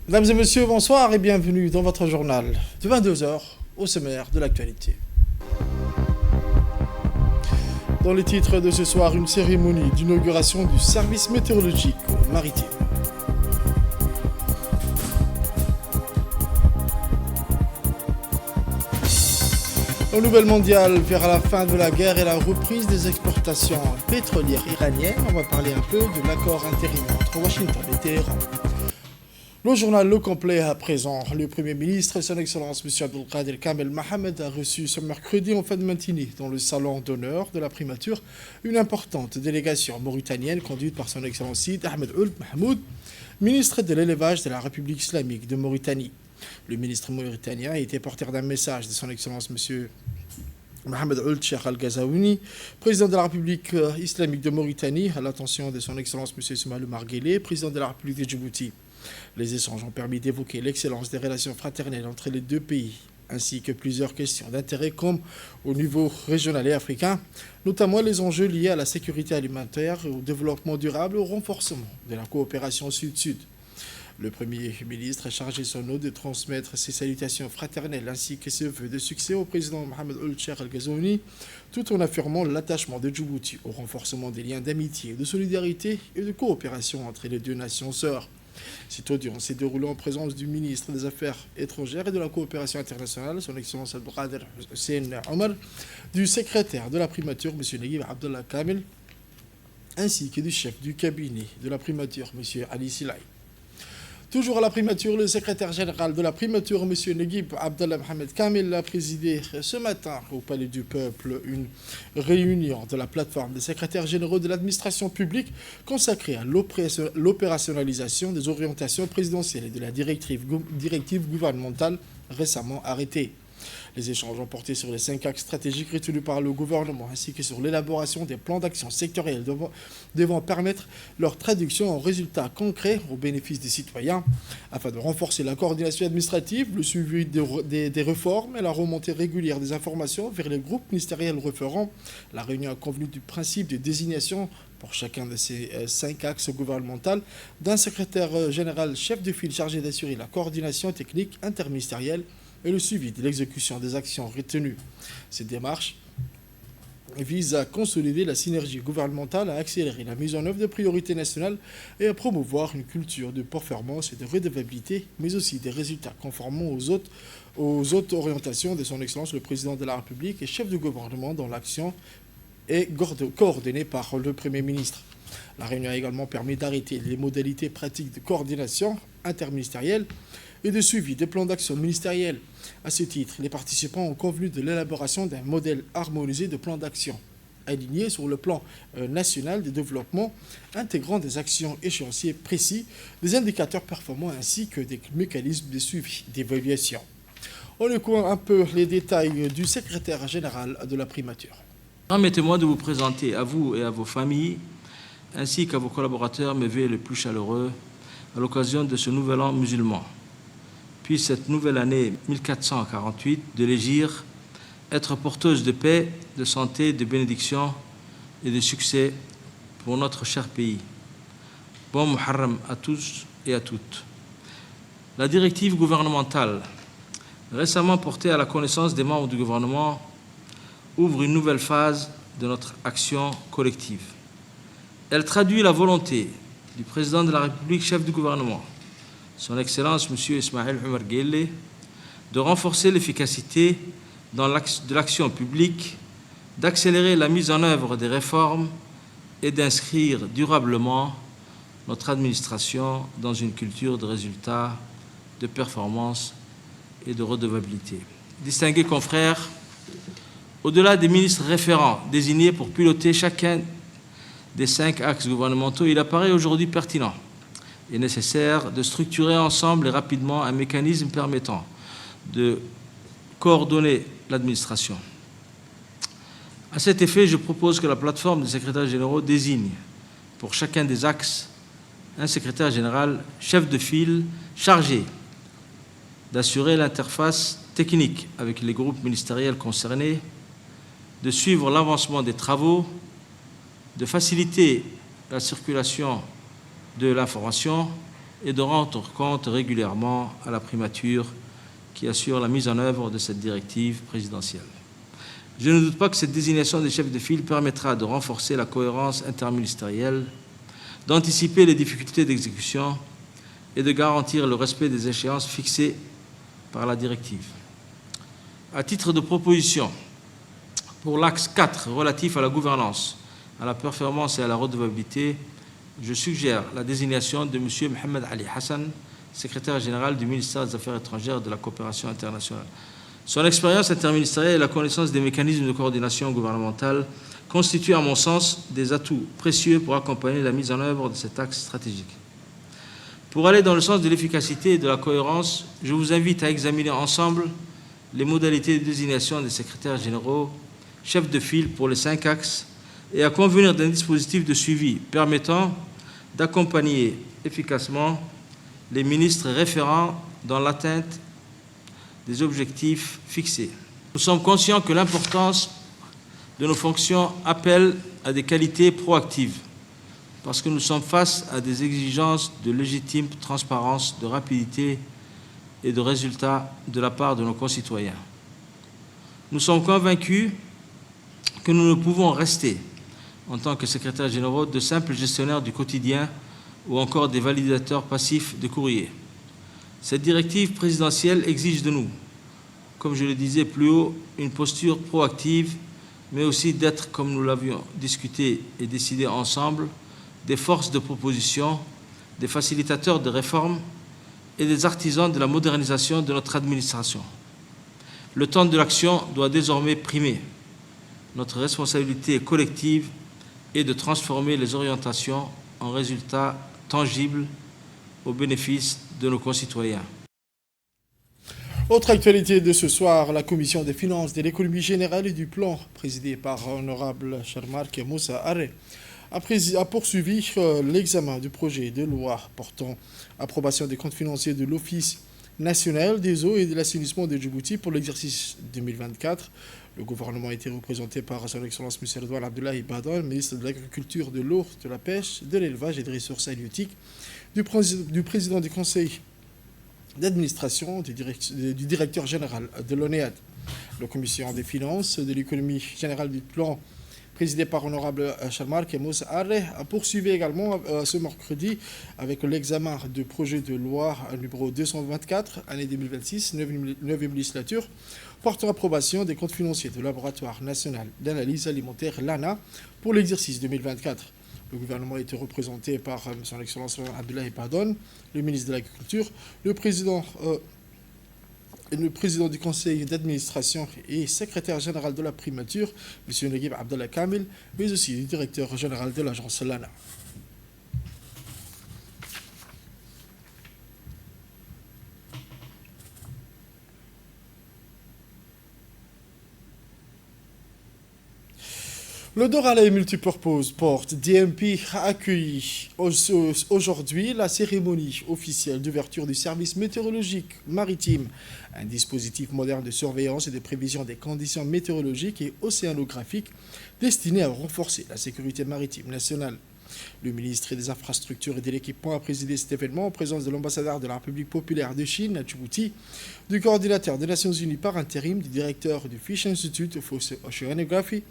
Mesdames et messieurs, bonsoir et bienvenue dans votre journal de 22 heures au sommaire de l'actualité. Dans les titres de ce soir, une cérémonie d'inauguration du service météorologique maritime. Aux nouvelles mondiales, vers la fin de la guerre et la reprise des exportations pétrolières iraniennes, on va parler un peu de l'accord intérimaire entre Washington et Téhéran. Le journal Le Complet à présent. Le Premier ministre, son Excellence M. Abdelkader Kamel Mohamed, a reçu ce mercredi en fin de matinée dans le salon d'honneur de la primature une importante délégation mauritanienne conduite par son Excellence Sid Ahmed Ould Mahmoud, ministre de l'élevage de la République islamique de Mauritanie. Le ministre mauritanien a été porteur d'un message de son Excellence M. Mohamed Ould Cheikh Al-Gazaouni, président de la République islamique de Mauritanie, à l'attention de son Excellence M. Ismaël Omar Guelleh, président de la République de Djibouti. Les échanges ont permis d'évoquer l'excellence des relations fraternelles entre les deux pays, ainsi que plusieurs questions d'intérêt comme au niveau régional et africain, notamment les enjeux liés à la sécurité alimentaire, au développement durable et au renforcement de la coopération sud-sud. Le Premier ministre a chargé son hôte de transmettre ses salutations fraternelles ainsi que ses vœux de succès au président Mohamed Ould Cheikh Al-Gazaouni, tout en affirmant l'attachement de Djibouti au renforcement des liens d'amitié, de solidarité et de coopération entre les deux nations sœurs. Cette audience s'est déroulée en présence du ministre des Affaires étrangères et de la coopération internationale, son Excellence Abdelkader Hussein Omar, du secrétaire de la primature, M. Naguib Abdallah Kamel, ainsi que du chef du cabinet de la primature, M. Ali Silay. Toujours à la primature, le secrétaire général de la primature, M. Naguib Abdallah Mohamed Kamel, a présidé ce matin au Palais du Peuple une réunion de la plateforme des secrétaires généraux de l'administration publique consacrée à l'opérationnalisation des orientations présidentielles et de la directive gouvernementale récemment arrêtée. Les échanges ont porté sur les 5 axes stratégiques retenus par le gouvernement, ainsi que sur l'élaboration des plans d'action sectoriels devant permettre leur traduction en résultats concrets au bénéfice des citoyens, afin de renforcer la coordination administrative, le suivi des réformes et la remontée régulière des informations vers les groupes ministériels référents. La réunion a convenu du principe de désignation pour chacun de ces 5 axes gouvernementaux d'un secrétaire général chef de file chargé d'assurer la coordination technique interministérielle et le suivi de l'exécution des actions retenues. Cette démarche vise à consolider la synergie gouvernementale, à accélérer la mise en œuvre de priorités nationales et à promouvoir une culture de performance et de redevabilité, mais aussi des résultats conformes aux autres orientations de son Excellence le Président de la République et chef du gouvernement dont l'action est coordonnée par le Premier ministre. La réunion a également permis d'arrêter les modalités pratiques de coordination interministérielle et de suivi des plans d'action ministériels. À ce titre, les participants ont convenu de l'élaboration d'un modèle harmonisé de plans d'action, aligné sur le plan national de développement, intégrant des actions échéanciers précis, des indicateurs performants ainsi que des mécanismes de suivi d'évaluation. On écoute un peu les détails du secrétaire général de la primature. Permettez-moi de vous présenter à vous et à vos familles, ainsi qu'à vos collaborateurs, mes vœux les plus chaleureux à l'occasion de ce nouvel an musulman. Puis cette nouvelle année 1448 de l'Hégire être porteuse de paix, de santé, de bénédiction et de succès pour notre cher pays. Bon Muharram à tous et à toutes. La directive gouvernementale, récemment portée à la connaissance des membres du gouvernement, ouvre une nouvelle phase de notre action collective. Elle traduit la volonté du président de la République, chef du gouvernement, son Excellence M. Ismaël Omar Guelleh, de renforcer l'efficacité de l'action publique, d'accélérer la mise en œuvre des réformes et d'inscrire durablement notre administration dans une culture de résultats, de performance et de redevabilité. Distingués confrères, au-delà des ministres référents désignés pour piloter chacun des 5 axes gouvernementaux, il apparaît aujourd'hui pertinent et nécessaire de structurer ensemble et rapidement un mécanisme permettant de coordonner l'administration. À cet effet, je propose que la plateforme des secrétaires généraux désigne pour chacun des axes un secrétaire général chef de file chargé d'assurer l'interface technique avec les groupes ministériels concernés, de suivre l'avancement des travaux, de faciliter la circulation de l'information et de rendre compte régulièrement à la primature qui assure la mise en œuvre de cette directive présidentielle. Je ne doute pas que cette désignation des chefs de file permettra de renforcer la cohérence interministérielle, d'anticiper les difficultés d'exécution et de garantir le respect des échéances fixées par la directive. À titre de proposition, pour l'axe 4 relatif à la gouvernance, à la performance et à la redevabilité, je suggère la désignation de M. Mohamed Ali Hassan, secrétaire général du ministère des Affaires étrangères et de la coopération internationale. Son expérience interministérielle et la connaissance des mécanismes de coordination gouvernementale constituent, à mon sens, des atouts précieux pour accompagner la mise en œuvre de cet axe stratégique. Pour aller dans le sens de l'efficacité et de la cohérence, je vous invite à examiner ensemble les modalités de désignation des secrétaires généraux, chefs de file pour les 5 axes, et à convenir d'un dispositif de suivi permettant d'accompagner efficacement les ministres référents dans l'atteinte des objectifs fixés. Nous sommes conscients que l'importance de nos fonctions appelle à des qualités proactives, parce que nous sommes face à des exigences de légitime transparence, de rapidité et de résultats de la part de nos concitoyens. Nous sommes convaincus que nous ne pouvons rester, en tant que secrétaires généraux, de simples gestionnaires du quotidien ou encore des validateurs passifs de courrier. Cette directive présidentielle exige de nous, comme je le disais plus haut, une posture proactive, mais aussi d'être, comme nous l'avions discuté et décidé ensemble, des forces de proposition, des facilitateurs de réformes et des artisans de la modernisation de notre administration. Le temps de l'action doit désormais primer. Notre responsabilité collective est de transformer les orientations en résultats tangibles au bénéfice de nos concitoyens. Autre actualité de ce soir, la Commission des finances, de l'économie générale et du plan, présidée par Honorable Charmark Moussa Arré, a poursuivi l'examen du projet de loi portant approbation des comptes financiers de l'Office national des eaux et de l'assainissement de Djibouti pour l'exercice 2024. Le gouvernement a été représenté par Son Excellence M. Redouane Abdoulaye Badan, ministre de l'Agriculture, de l'eau, de la pêche, de l'élevage et des ressources halieutiques, du président du conseil d'administration, du directeur général de l'ONEAD. La Commission des finances, de l'économie générale du plan, présidée par Honorable Charmark Moussa Arré, a poursuivi également ce mercredi avec l'examen du projet de loi numéro 224, année 2026, 9e législature, portant approbation des comptes financiers du Laboratoire national d'analyse alimentaire, l'ANA, pour l'exercice 2024. Le gouvernement a été représenté par Son Excellence Abdoulaye Badan, le ministre de l'Agriculture, le président du conseil d'administration et secrétaire général de la primature, M. Naguib Abdallah Kamil, mais aussi le directeur général de l'agence LANA. Le Doralais Multipurpose Port DMP a accueilli aujourd'hui la cérémonie officielle d'ouverture du service météorologique maritime, un dispositif moderne de surveillance et de prévision des conditions météorologiques et océanographiques destiné à renforcer la sécurité maritime nationale. Le ministre des Infrastructures et de l'Équipement a présidé cet événement en présence de l'ambassadeur de la République populaire de Chine à Djibouti, du coordinateur des Nations Unies par intérim, du directeur du Fish Institute of Oceanography,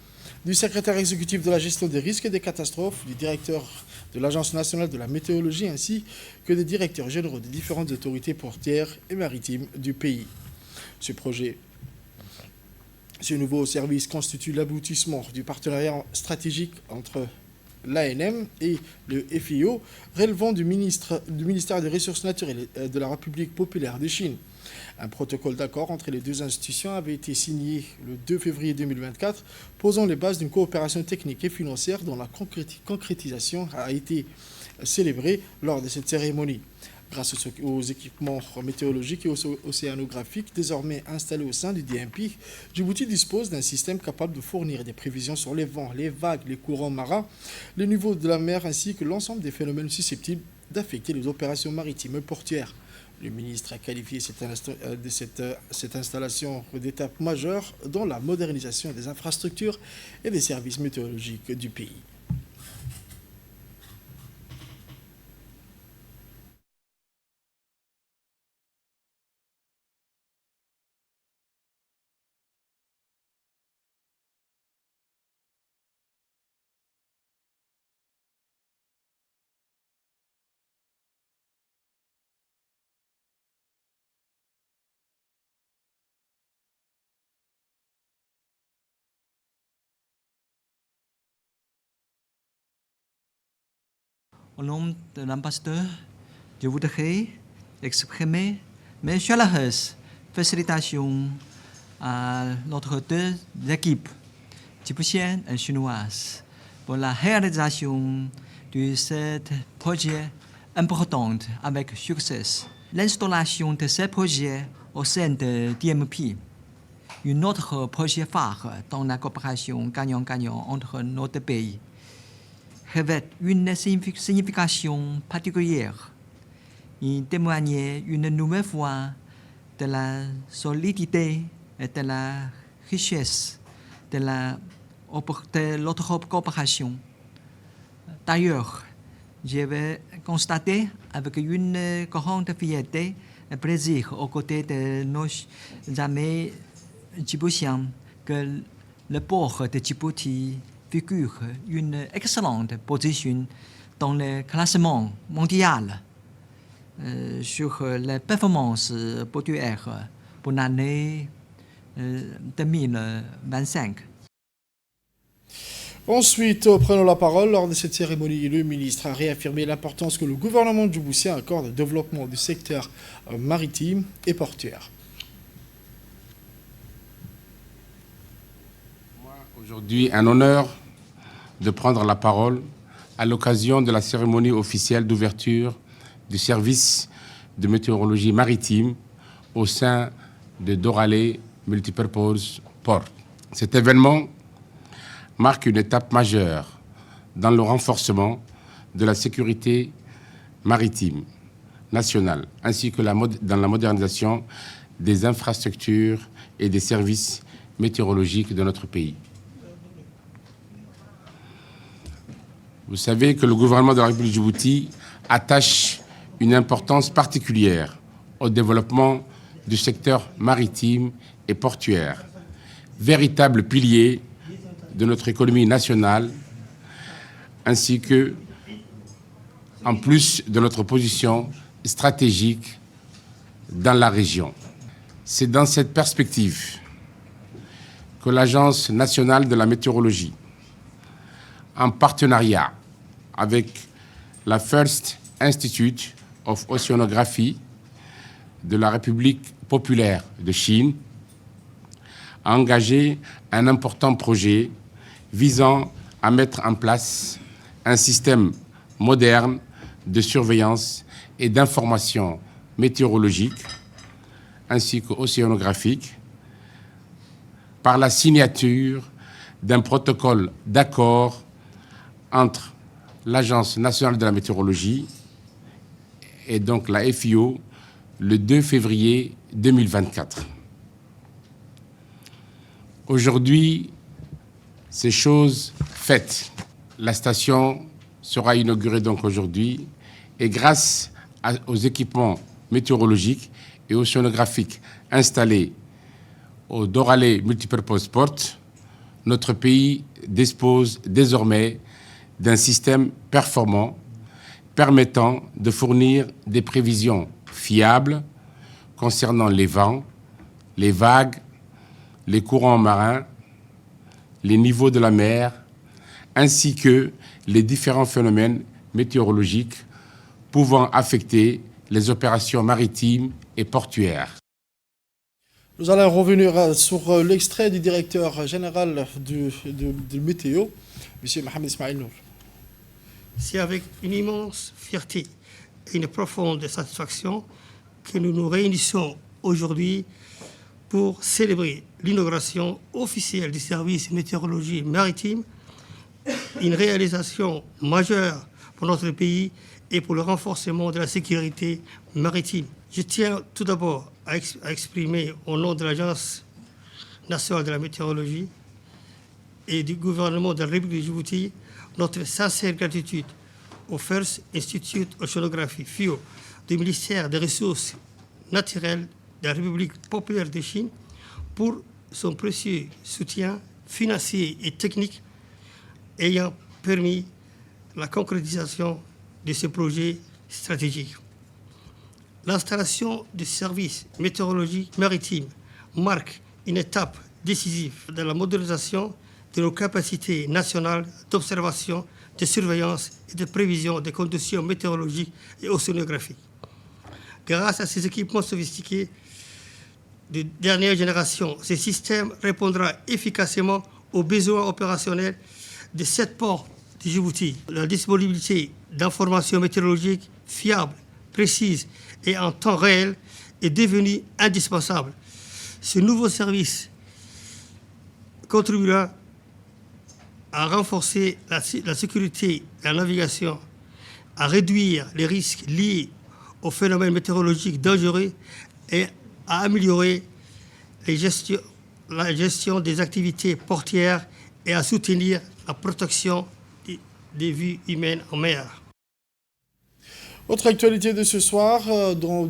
du secrétaire exécutif de la gestion des risques et des catastrophes, du directeur de l'Agence nationale de la météorologie, ainsi que des directeurs généraux des différentes autorités portières et maritimes du pays. Ce nouveau service constitue l'aboutissement du partenariat stratégique entre l'ANM et le FIO, relevant du ministère des Ressources naturelles de la République populaire de Chine. Un protocole d'accord entre les deux institutions avait été signé le 2 février 2024, posant les bases d'une coopération technique et financière dont la concrétisation a été célébrée lors de cette cérémonie. Grâce aux équipements météorologiques et océanographiques désormais installés au sein du DMP, Djibouti dispose d'un système capable de fournir des prévisions sur les vents, les vagues, les courants marins, les niveaux de la mer ainsi que l'ensemble des phénomènes susceptibles d'affecter les opérations maritimes et portuaires. Le ministre a qualifié cette installation d'étape majeure dans la modernisation des infrastructures et des services météorologiques du pays. Au nom de l'ambassadeur, je voudrais exprimer mes chaleureuses félicitations à notre deux équipes, djiboutiennes et chinoises, pour la réalisation de ce projet important avec succès. L'installation de ce projet au sein de DMP, un autre projet phare dans la coopération gagnant-gagnant entre nos deux pays, revêt une signification particulière et témoigne une nouvelle fois de la solidité et de la richesse de notre coopération. D'ailleurs, je vais constater avec une grande fierté et plaisir aux côtés de nos amis djiboutiens que le port de Djibouti figure une excellente position dans le classement mondial sur les performances portuaires pour l'année 2025. Ensuite, prenant la parole lors de cette cérémonie, le ministre a réaffirmé l'importance que le gouvernement djiboutien accorde au développement du secteur maritime et portuaire. Aujourd'hui, un honneur de prendre la parole à l'occasion de la cérémonie officielle d'ouverture du service de météorologie maritime au sein de Doralé Multipurpose Port. Cet événement marque une étape majeure dans le renforcement de la sécurité maritime nationale, ainsi que dans la modernisation des infrastructures et des services météorologiques de notre pays. Vous savez que le gouvernement de la République de Djibouti attache une importance particulière au développement du secteur maritime et portuaire, véritable pilier de notre économie nationale, ainsi que, en plus de notre position stratégique dans la région. C'est dans cette perspective que l'Agence nationale de la météorologie, en partenariat avec la First Institute of Oceanography de la République populaire de Chine, a engagé un important projet visant à mettre en place un système moderne de surveillance et d'information météorologique ainsi qu'océanographique par la signature d'un protocole d'accord entre l'Agence nationale de la météorologie et donc la FIO le 2 février 2024. Aujourd'hui, c'est chose faite. La station sera inaugurée donc aujourd'hui et grâce aux équipements météorologiques et océanographiques installés au Doralé Multipurpose Port, notre pays dispose désormais d'un système performant permettant de fournir des prévisions fiables concernant les vents, les vagues, les courants marins, les niveaux de la mer, ainsi que les différents phénomènes météorologiques pouvant affecter les opérations maritimes et portuaires. Nous allons revenir sur l'extrait du directeur général de Météo, M. Mohamed Ismail Nour. C'est avec une immense fierté et une profonde satisfaction que nous nous réunissons aujourd'hui pour célébrer l'inauguration officielle du service météorologie maritime, une réalisation majeure pour notre pays et pour le renforcement de la sécurité maritime. Je tiens tout d'abord à exprimer au nom de l'Agence nationale de la météorologie et du gouvernement de la République de Djibouti notre sincère gratitude au First Institute Oceanography, FIO, du ministère des Ressources naturelles de la République populaire de Chine pour son précieux soutien financier et technique ayant permis la concrétisation de ce projet stratégique. L'installation du service météorologique maritime marque une étape décisive dans la modernisation de nos capacités nationales d'observation, de surveillance et de prévision des conditions météorologiques et océanographiques. Grâce à ces équipements sophistiqués de dernière génération, ce système répondra efficacement aux besoins opérationnels de 7 ports de Djibouti. La disponibilité d'informations météorologiques fiables, précises et en temps réel est devenue indispensable. Ce nouveau service contribuera à renforcer la sécurité de la navigation, à réduire les risques liés aux phénomènes météorologiques dangereux et à améliorer la gestion des activités portières et à soutenir la protection des vies humaines en mer. Autre actualité de ce soir,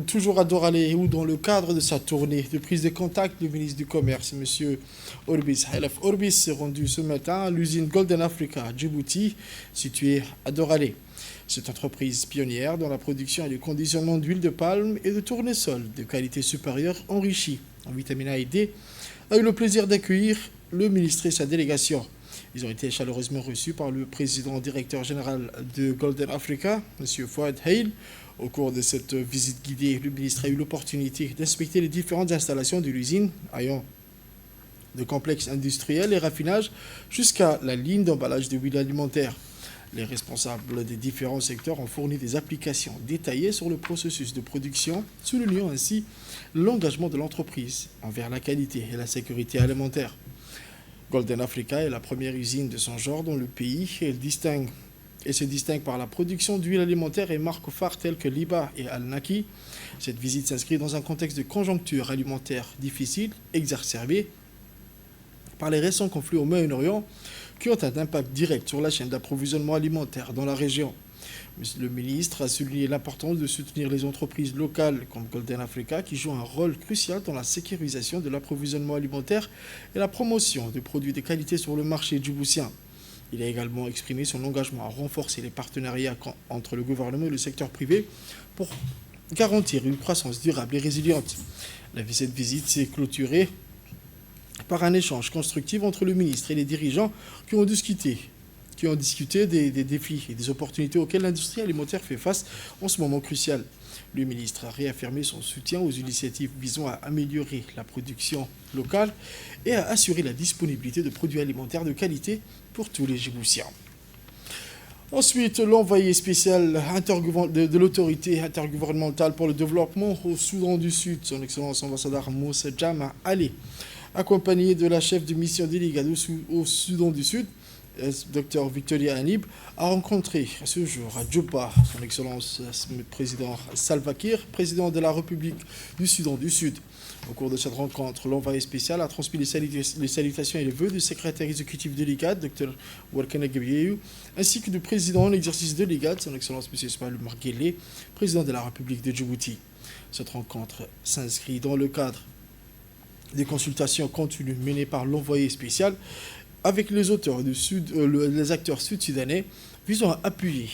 toujours à Doralé, où dans le cadre de sa tournée de prise de contact, le ministre du Commerce, M. Orbis Hailef Orbis, s'est rendu ce matin à l'usine Golden Africa à Djibouti, située à Doralé. Cette entreprise pionnière dans la production et le conditionnement d'huile de palme et de tournesol de qualité supérieure enrichie en vitamine A et D a eu le plaisir d'accueillir le ministre et sa délégation. Ils ont été chaleureusement reçus par le président-directeur général de Golden Africa, M. Fouad Hail. Au cours de cette visite guidée, le ministre a eu l'opportunité d'inspecter les différentes installations de l'usine, allant de complexes industriels et raffinage jusqu'à la ligne d'emballage de huile alimentaire. Les responsables des différents secteurs ont fourni des applications détaillées sur le processus de production, soulignant ainsi l'engagement de l'entreprise envers la qualité et la sécurité alimentaire. Golden Africa est la première usine de son genre dans le pays et se distingue par la production d'huile alimentaire et marques phares telles que Liba et Al-Naki. Cette visite s'inscrit dans un contexte de conjoncture alimentaire difficile, exacerbée par les récents conflits au Moyen-Orient qui ont un impact direct sur la chaîne d'approvisionnement alimentaire dans la région. Le ministre a souligné l'importance de soutenir les entreprises locales comme Golden Africa qui jouent un rôle crucial dans la sécurisation de l'approvisionnement alimentaire et la promotion de produits de qualité sur le marché djiboutien. Il a également exprimé son engagement à renforcer les partenariats entre le gouvernement et le secteur privé pour garantir une croissance durable et résiliente. Cette visite s'est clôturée par un échange constructif entre le ministre et les dirigeants qui ont discuté des défis et des opportunités auxquelles l'industrie alimentaire fait face en ce moment crucial. Le ministre a réaffirmé son soutien aux initiatives visant à améliorer la production locale et à assurer la disponibilité de produits alimentaires de qualité pour tous les Djiboutiens. Ensuite, l'envoyé spécial de l'autorité intergouvernementale pour le développement au Soudan du Sud, son Excellence ambassadeur Moussa Djama Ali, accompagné de la chef de mission délégate au Soudan du Sud, Dr Victoria Anib, a rencontré ce jour à Djouba son Excellence le président Salva Kiir, président de la République du Soudan du Sud. Au cours de cette rencontre, l'envoyé spécial a transmis les salutations et les vœux du secrétaire exécutif de l'IGAD, Dr Warkana Gabriel, ainsi que du président en exercice de l'IGAD, son Excellence M. Ismaël Marguerite, président de la République de Djibouti. Cette rencontre s'inscrit dans le cadre des consultations continues menées par l'envoyé spécial avec les les acteurs sud-sudanais visant à appuyer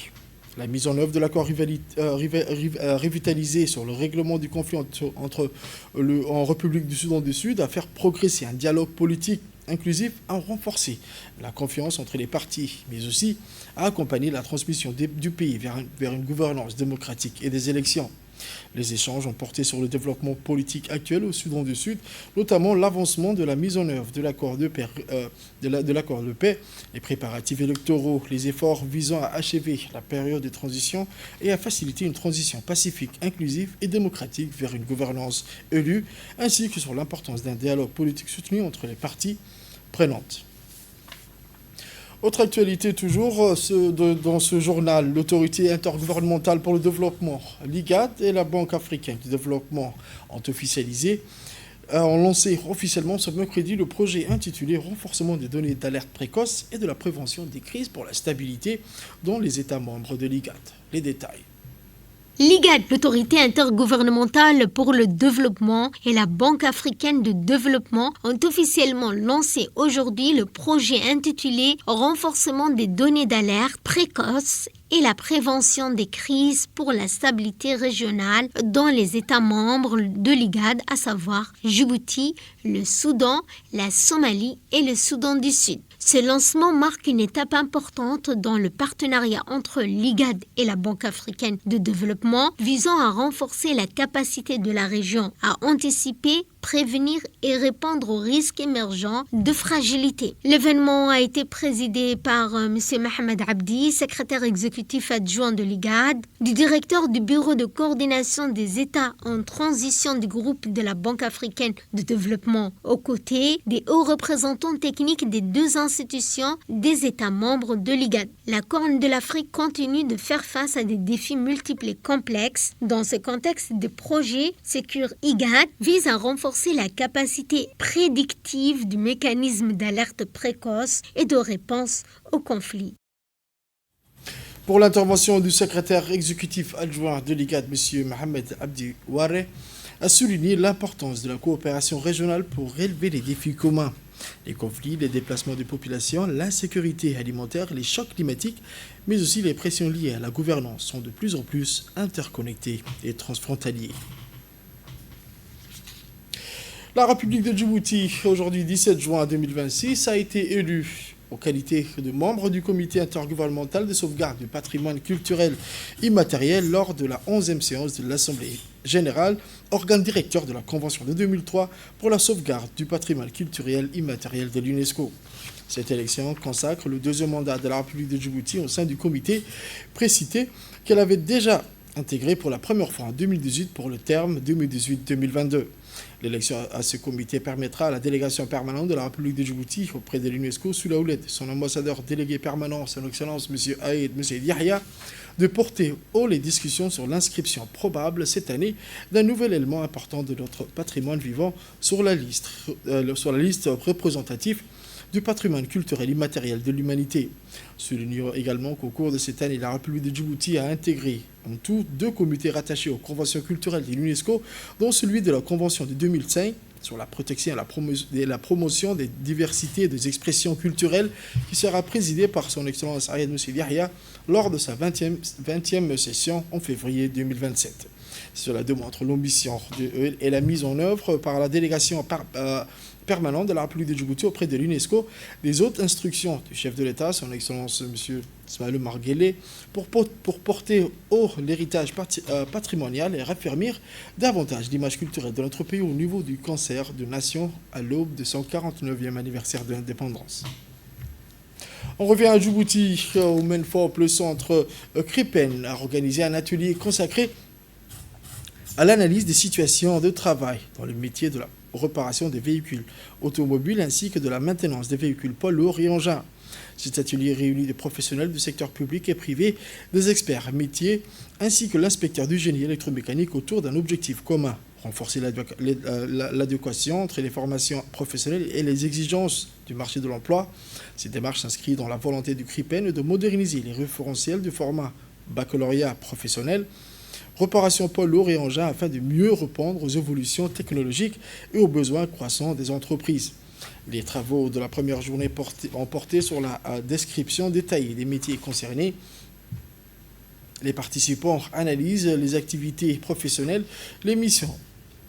la mise en œuvre de l'accord revitalisé sur le règlement du conflit en République du Soudan du Sud, à faire progresser un dialogue politique inclusif, à renforcer la confiance entre les partis, mais aussi à accompagner la transmission du pays vers une gouvernance démocratique et des élections. Les échanges ont porté sur le développement politique actuel au Soudan du Sud, notamment l'avancement de la mise en œuvre de l'accord de paix, les préparatifs électoraux, les efforts visant à achever la période de transition et à faciliter une transition pacifique, inclusive et démocratique vers une gouvernance élue, ainsi que sur l'importance d'un dialogue politique soutenu entre les parties prenantes. Autre actualité toujours, dans ce journal, l'autorité intergouvernementale pour le développement, l'IGAD et la Banque africaine du développement ont lancé officiellement ce mercredi le projet intitulé « Renforcement des données d'alerte précoce et de la prévention des crises pour la stabilité dans les États membres de l'IGAD ». Les détails. L'IGAD, l'autorité intergouvernementale pour le développement, et la Banque africaine de développement ont officiellement lancé aujourd'hui le projet intitulé « Renforcement des données d'alerte précoce et la prévention des crises pour la stabilité régionale dans les États membres de l'IGAD, à savoir Djibouti, le Soudan, la Somalie et le Soudan du Sud ». Ce lancement marque une étape importante dans le partenariat entre l'IGAD et la Banque africaine de développement visant à renforcer la capacité de la région à anticiper, prévenir et répondre aux risques émergents de fragilité. L'événement a été présidé par M. Mohamed Abdi, secrétaire exécutif adjoint de l'IGAD, du directeur du Bureau de coordination des États en transition du groupe de la Banque africaine de développement, aux côtés des hauts représentants techniques des deux institutions des États membres de l'IGAD. La Corne de l'Afrique continue de faire face à des défis multiples et complexes. Dans ce contexte, des projets Secure IGAD visent à renforcer la capacité prédictive du mécanisme d'alerte précoce et de réponse aux conflits. Pour l'intervention du secrétaire exécutif adjoint de l'IGAD, M. Mohamed Abdi Warre, a souligné l'importance de la coopération régionale pour relever les défis communs. Les conflits, les déplacements de population, l'insécurité alimentaire, les chocs climatiques, mais aussi les pressions liées à la gouvernance sont de plus en plus interconnectés et transfrontaliers. La République de Djibouti, aujourd'hui 17 juin 2026, a été élue en qualité de membre du comité intergouvernemental de sauvegarde du patrimoine culturel immatériel lors de la 11e séance de l'Assemblée générale, organe directeur de la Convention de 2003 pour la sauvegarde du patrimoine culturel immatériel de l'UNESCO. Cette élection consacre le deuxième mandat de la République de Djibouti au sein du comité, précité qu'elle avait déjà intégré pour la première fois en 2018 pour le terme 2018-2022. L'élection à ce comité permettra à la délégation permanente de la République de Djibouti auprès de l'UNESCO sous la houlette de son ambassadeur délégué permanent, son Excellence M. Aïd M. Yahya, de porter haut les discussions sur l'inscription probable cette année d'un nouvel élément important de notre patrimoine vivant sur la liste représentative du patrimoine culturel immatériel de l'humanité. Soulignons également qu'au cours de cette année, la République de Djibouti a intégré en tout 2 comités rattachés aux conventions culturelles de l'UNESCO, dont celui de la Convention de 2005 sur la protection et la promotion des diversités et des expressions culturelles, qui sera présidé par son Excellence Aïd M. Yahya lors de sa 20e session en février 2027. Cela démontre l'ambition et la mise en œuvre par la délégation permanente de la République de Djibouti auprès de l'UNESCO des autres instructions du chef de l'État, son Excellence M. Ismaël Omar Guelleh, pour porter haut l'héritage patrimonial et raffermir davantage l'image culturelle de notre pays au niveau du concert de nations à l'aube de son 49e anniversaire de l'indépendance. On revient à Djibouti, au MENFOP, le centre Kripen a organisé un atelier consacré à l'analyse des situations de travail dans le métier de la réparation des véhicules automobiles ainsi que de la maintenance des véhicules poids lourds et engins. Cet atelier réunit des professionnels du secteur public et privé, des experts métiers ainsi que l'inspecteur du génie électromécanique autour d'un objectif commun: renforcer l'adéquation entre les formations professionnelles et les exigences du marché de l'emploi. Cette démarche s'inscrit dans la volonté du CRIPEN de moderniser les référentiels du format baccalauréat professionnel, réparation poids lourds et engins afin de mieux répondre aux évolutions technologiques et aux besoins croissants des entreprises. Les travaux de la première journée ont porté sur la description détaillée des métiers concernés. Les participants analysent les activités professionnelles, les missions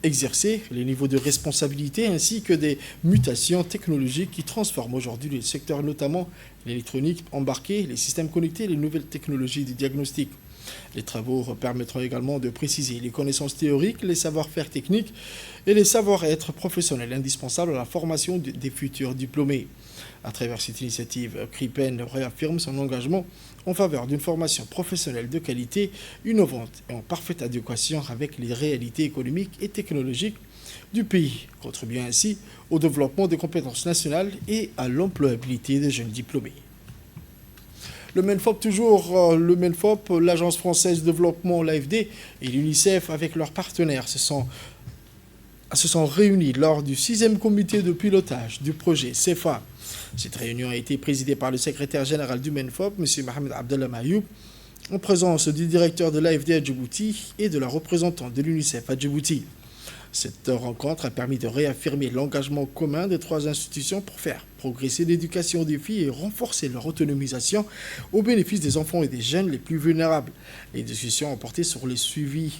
exercées, les niveaux de responsabilité ainsi que des mutations technologiques qui transforment aujourd'hui les secteurs, notamment l'électronique embarquée, les systèmes connectés, les nouvelles technologies de diagnostic. Les travaux permettront également de préciser les connaissances théoriques, les savoir-faire techniques et les savoir-être professionnels indispensables à la formation des futurs diplômés. À travers cette initiative, CRIPEN réaffirme son engagement en faveur d'une formation professionnelle de qualité, innovante et en parfaite adéquation avec les réalités économiques et technologiques du pays, contribuant ainsi au développement des compétences nationales et à l'employabilité des jeunes diplômés. Le MENFOP, l'Agence française de développement, l'AFD et l'UNICEF, avec leurs partenaires, se sont réunis lors du 6e comité de pilotage du projet CEFA. Cette réunion a été présidée par le secrétaire général du MENFOP, M. Mohamed Abdallah Mayoub, en présence du directeur de l'AFD à Djibouti et de la représentante de l'UNICEF à Djibouti. Cette rencontre a permis de réaffirmer l'engagement commun des 3 institutions pour faire progresser l'éducation des filles et renforcer leur autonomisation au bénéfice des enfants et des jeunes les plus vulnérables. Les discussions ont porté sur le suivi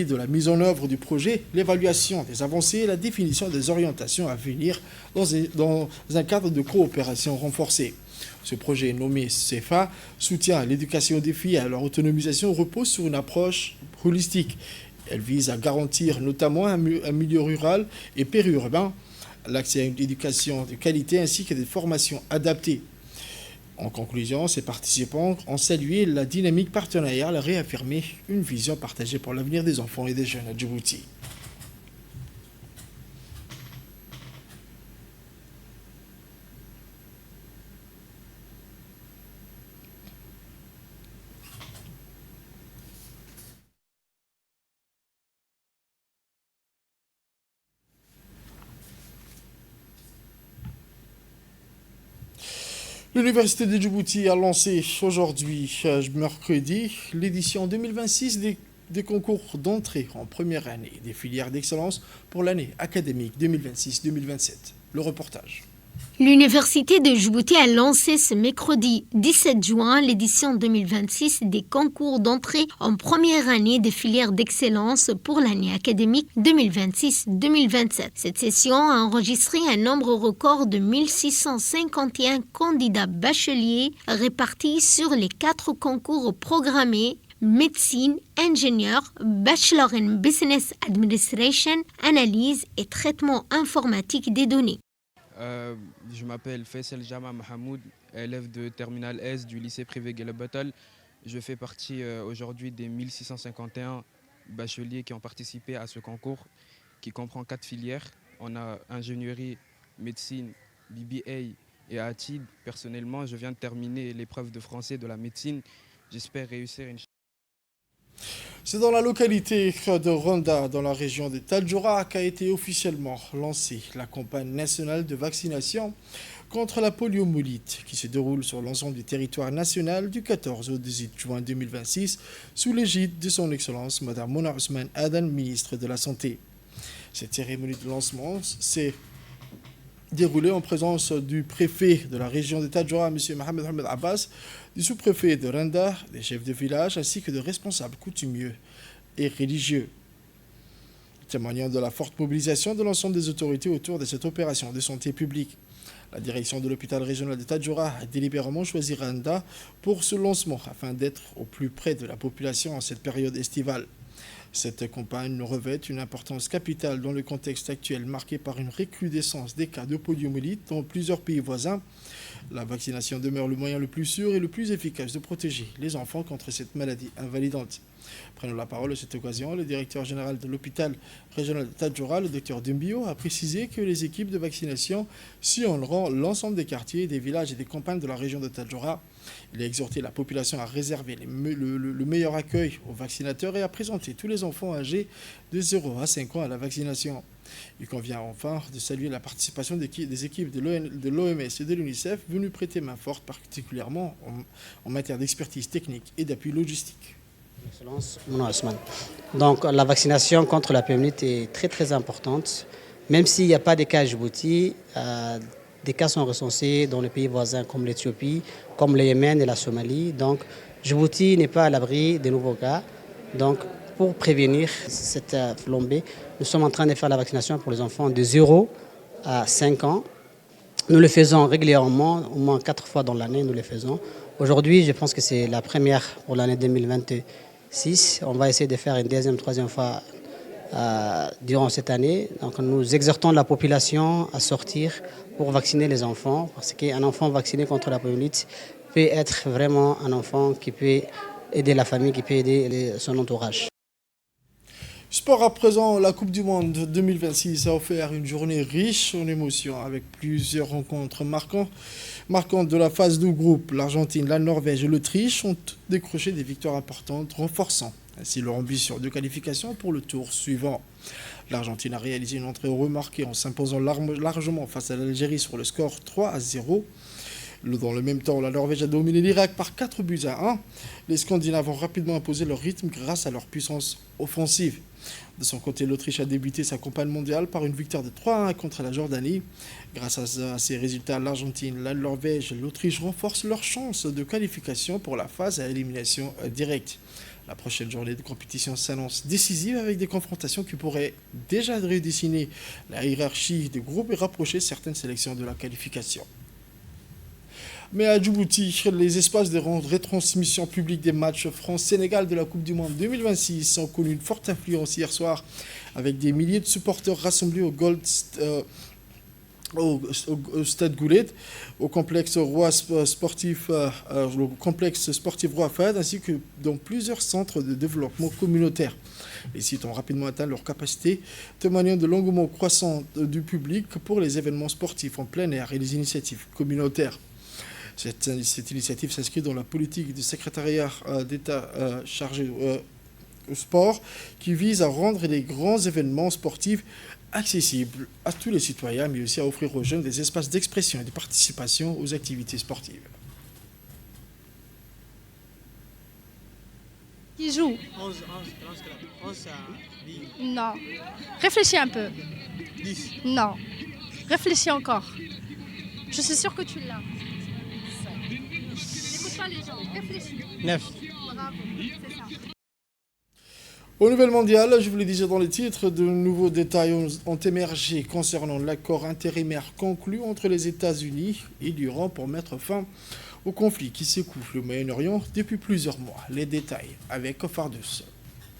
de la mise en œuvre du projet, l'évaluation des avancées et la définition des orientations à venir dans un cadre de coopération renforcée. Ce projet nommé CEFA soutient l'éducation des filles et à leur autonomisation repose sur une approche holistique. Elle vise à garantir notamment un milieu rural et périurbain, l'accès à une éducation de qualité ainsi que des formations adaptées. En conclusion, ces participants ont salué la dynamique partenariale et réaffirmé une vision partagée pour l'avenir des enfants et des jeunes à Djibouti. L'Université de Djibouti a lancé aujourd'hui, mercredi, l'édition 2026 des concours d'entrée en première année des filières d'excellence pour l'année académique 2026-2027. Le reportage. L'Université de Djibouti a lancé ce mercredi 17 juin l'édition 2026 des concours d'entrée en première année des filières d'excellence pour l'année académique 2026-2027. Cette session a enregistré un nombre record de 1651 candidats bacheliers répartis sur les 4 concours programmés: médecine, ingénieur, bachelor in business administration, analyse et traitement informatique des données. Je m'appelle Faisal Jama Mahamoud, élève de terminale S du lycée privé Guelbatal. Je fais partie aujourd'hui des 1651 bacheliers qui ont participé à ce concours qui comprend 4 filières. On a ingénierie, médecine, BBA et ATID. Personnellement, je viens de terminer l'épreuve de français de la médecine. J'espère réussir une... C'est dans la localité de Ronda, dans la région de Tadjoura, qu'a été officiellement lancée la campagne nationale de vaccination contre la poliomyélite qui se déroule sur l'ensemble du territoire national du 14 au 18 juin 2026 sous l'égide de son Excellence Mme Mona Ousmane Adan, ministre de la Santé. Cette cérémonie de lancement s'est déroulée en présence du préfet de la région de Tadjoura, M. Mohamed Ahmed Abbas, du sous-préfet de Renda, des chefs de village ainsi que de responsables coutumiers et religieux. Témoignant de la forte mobilisation de l'ensemble des autorités autour de cette opération de santé publique, la direction de l'hôpital régional de Tadjoura a délibérément choisi Renda pour ce lancement afin d'être au plus près de la population en cette période estivale. Cette campagne revêt une importance capitale dans le contexte actuel marqué par une recrudescence des cas de poliomyélite dans plusieurs pays voisins. La vaccination demeure le moyen le plus sûr et le plus efficace de protéger les enfants contre cette maladie invalidante. Prenons la parole à cette occasion. Le directeur général de l'hôpital régional de Tadjoura, le Dr Dumbio, a précisé que les équipes de vaccination sillonneront l'ensemble des quartiers, des villages et des campagnes de la région de Tadjoura. Il a exhorté la population à réserver le meilleur accueil aux vaccinateurs et à présenter tous les enfants âgés de 0 à 5 ans à la vaccination. Il convient enfin de saluer la participation des équipes de l'OMS et de l'UNICEF venues prêter main forte, particulièrement en matière d'expertise technique et d'appui logistique. Excellence, Mona Ousmane. Donc la vaccination contre la poliomyélite est très très importante. Même s'il n'y a pas de cas à Djibouti, des cas sont recensés dans les pays voisins comme l'Éthiopie, comme le Yémen et la Somalie. Donc Djibouti n'est pas à l'abri des nouveaux cas. Donc pour prévenir cette flambée, nous sommes en train de faire la vaccination pour les enfants de 0 à 5 ans. Nous le faisons régulièrement, au moins 4 fois dans l'année, nous le faisons. Aujourd'hui, je pense que c'est la première pour l'année 2026. On va essayer de faire une deuxième, troisième fois durant cette année. Donc nous exhortons la population à sortir pour vacciner les enfants, parce qu'un enfant vacciné contre la poliomyélite peut être vraiment un enfant qui peut aider la famille, qui peut aider son entourage. Sport à présent, la Coupe du Monde 2026 a offert une journée riche en émotions avec plusieurs rencontres marquantes de la phase de groupe. L'Argentine, la Norvège et l'Autriche ont décroché des victoires importantes, renforçant ainsi leur ambition de qualification pour le tour suivant. L'Argentine a réalisé une entrée remarquée en s'imposant largement face à l'Algérie sur le score 3-0. Dans le même temps, la Norvège a dominé l'Irak par 4 buts à 1. Les Scandinaves ont rapidement imposé leur rythme grâce à leur puissance offensive. De son côté, l'Autriche a débuté sa campagne mondiale par une victoire de 3-1 contre la Jordanie. Grâce à ces résultats, l'Argentine, la Norvège et l'Autriche renforcent leurs chances de qualification pour la phase à élimination directe. La prochaine journée de compétition s'annonce décisive avec des confrontations qui pourraient déjà redessiner la hiérarchie des groupes et rapprocher certaines sélections de la qualification. Mais à Djibouti, les espaces de retransmission publique des matchs France-Sénégal de la Coupe du Monde 2026 ont connu une forte influence hier soir avec des milliers de supporters rassemblés au Stade Goulet, au complexe sportif Roi Fahd, ainsi que dans plusieurs centres de développement communautaire. Les sites ont rapidement atteint leur capacité, témoignant de l'engouement croissant du public pour les événements sportifs en plein air et les initiatives communautaires. Cette initiative s'inscrit dans la politique du secrétariat d'État chargé au sport qui vise à rendre les grands événements sportifs accessibles à tous les citoyens, mais aussi à offrir aux jeunes des espaces d'expression et de participation aux activités sportives. Qui joue? Non. Réfléchis un peu. 10. Non. Réfléchis encore. Je suis sûre que tu l'as. N'écoute pas les gens. Réfléchis. 9. Bravo. C'est ça. Au Nouvelle Mondiale, je vous le disais dans les titres, de nouveaux détails ont émergé concernant l'accord intérimaire conclu entre les États-Unis et l'Iran pour mettre fin au conflit qui secoue le Moyen-Orient depuis plusieurs mois. Les détails avec Fardus.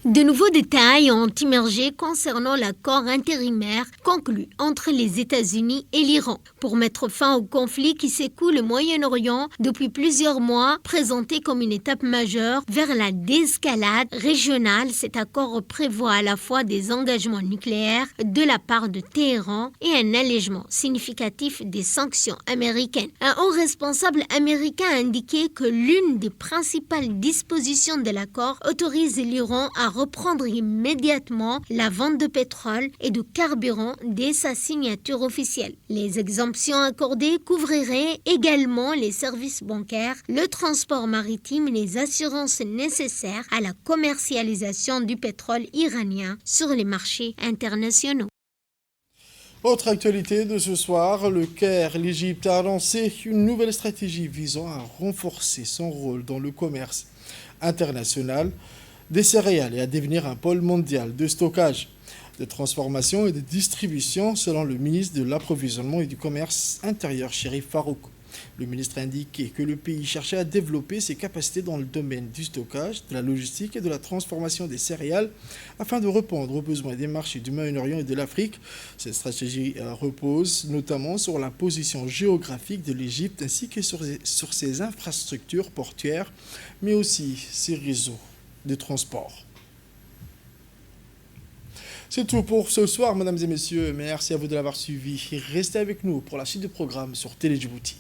De nouveaux détails ont émergé concernant l'accord intérimaire conclu entre les États-Unis et l'Iran pour mettre fin au conflit qui secoue le Moyen-Orient depuis plusieurs mois. Présenté comme une étape majeure vers la désescalade régionale, cet accord prévoit à la fois des engagements nucléaires de la part de Téhéran et un allègement significatif des sanctions américaines. Un haut responsable américain a indiqué que l'une des principales dispositions de l'accord autorise l'Iran à reprendre immédiatement la vente de pétrole et de carburant dès sa signature officielle. Les exemptions accordées couvriraient également les services bancaires, le transport maritime et les assurances nécessaires à la commercialisation du pétrole iranien sur les marchés internationaux. Autre actualité de ce soir, le Caire, l'Égypte a lancé une nouvelle stratégie visant à renforcer son rôle dans le commerce international des céréales et à devenir un pôle mondial de stockage, de transformation et de distribution, selon le ministre de l'Approvisionnement et du Commerce intérieur, Chérif Farouk. Le ministre a indiqué que le pays cherchait à développer ses capacités dans le domaine du stockage, de la logistique et de la transformation des céréales afin de répondre aux besoins des marchés du Moyen-Orient et de l'Afrique. Cette stratégie repose notamment sur la position géographique de l'Égypte ainsi que sur ses infrastructures portuaires, mais aussi ses réseaux de transport. C'est tout pour ce soir, mesdames et messieurs. Merci à vous de l'avoir suivi. Restez avec nous pour la suite du programme sur Télé Djibouti.